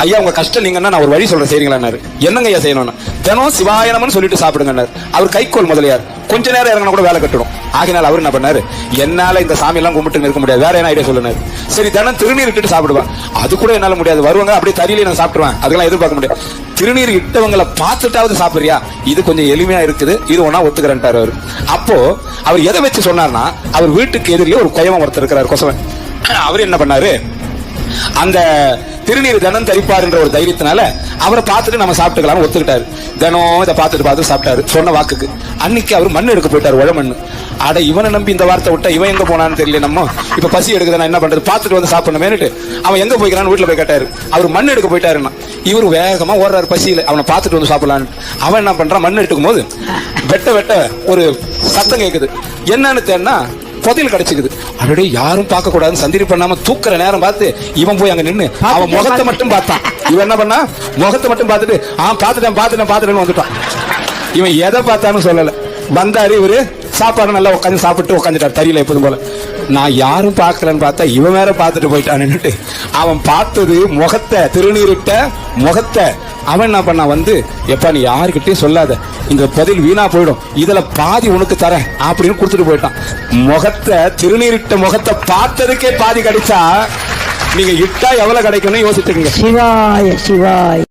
ஐயா உங்க கஷ்டம் நீங்கன்னா நான் ஒரு வழி சொல்றேன் செய்றீங்களான்னாரு. என்னங்க ஐயா செய்யணும்னு? தினம் சிவாயனம்னு சொல்லிட்டு சாப்பிடுங்கன்னாரு. அவர் கைக்கோள் முதலியார். கொஞ்ச நேரம் இறங்கினா கூட வேலை கட்டணும். ஆகினால் அவர் என்ன பண்ணாரு, என்னால இந்த சாமி எல்லாம் கும்பிட்டு இருக்க முடியாது, வேற என்ன ஐடியா சொல்லுனாரு. சரி தினம் திருநீர் இட்டுட்டு சாப்பிடுவேன். அது கூட என்னால முடியாது, வருவாங்க அப்படியே தறியில நான் சாப்பிடுவேன், அதெல்லாம் எதிர்பார்க்க முடியாது. திருநீர் இட்டவங்களை பார்த்துட்டாவது சாப்பிடுறியா, இது கொஞ்சம் எளிமையா இருக்குது, இது ஒன்னா ஒத்துக்கிறேன்ட்டாரு அவரு. அப்போ அவர் எதை வச்சு சொன்னார்னா, அவர் வீட்டுக்கு எதிரிலே ஒரு கொயவன் ஒருத்தர் இருக்கிறார், கொசவன். அவர் என்ன பண்ணாரு, அந்த திருநீர் தினம் தரிப்பாருன்ற ஒரு தைரியத்தினால அவரை பார்த்துட்டு நம்ம சாப்பிட்டுக்கலாம்னு ஒத்துக்கிட்டாரு. தினம் இதை பார்த்துட்டு சாப்பிட்டாரு சொன்ன வாக்குக்கு. அன்னைக்கு அவர் மண் எடுக்க போயிட்டாரு, உழ மண்ணு. அட இவனை நம்பி இந்த வார்த்தை விட்டா இவன் எங்க போனான்னு தெரியல, நம்ம இப்ப பசி எடுக்குது, நான் என்ன பண்றது, பார்த்துட்டு வந்து சாப்பிடணுமேனுட்டு அவன் எங்க போய்க்கிறான்னு வீட்டுல போய் கேட்டாரு. அவர் மண் எடுக்க போயிட்டாருன்னா இவரு வேகமா ஓடுறாரு பசியில, அவனை பார்த்துட்டு வந்து சாப்பிடலான்னு. அவன் என்ன பண்றான், மண் எடுக்கும் போது வெட்ட வெட்ட ஒரு சத்தம் கேட்குது. என்னன்னு தேடினா புதையல் கிடைச்சிக்குது. அப்படியே யாரும் பார்க்க கூடாதுன்னு சந்திரி பண்ணாம தூக்குற நேரம் பார்த்து இவன் போய் அங்க நின்று அவன் முகத்தை மட்டும் பார்த்தான். இவன் என்ன பண்ணா, முகத்தை மட்டும் பார்த்துட்டு பாத்துட்டேன்னு வந்துட்டான். இவன் எதை பார்த்தான்னு சொல்லல. வந்தாரு இவரு, சாப்பாடு நல்லா உட்காந்து சாப்பிட்டு உட்காந்துட்டார் தறியில எப்போதும் போல. நான் யாரும் பார்க்கலன்னு பார்த்தா இவன் வேற பார்த்துட்டு போயிட்டான்னு அவன் பார்த்தது முகத்தை, திருநீரிட்ட முகத்தை. அவன் என்ன பண்ணா, வந்து எப்பா நீ யாருக்கிட்டையும் சொல்லாத, இந்த பதில் வீணா போயிடும், இதுல பாதி உனக்கு தரேன் அப்படின்னு கொடுத்துட்டு போயிட்டான். முகத்தை, திருநீரிட்ட முகத்தை பார்த்ததுக்கே பாதி கிடைச்சா நீங்க இட்டா எவ்வளவு கிடைக்கும்னு யோசிச்சுக்கோங்க. சிவாய சிவாய்.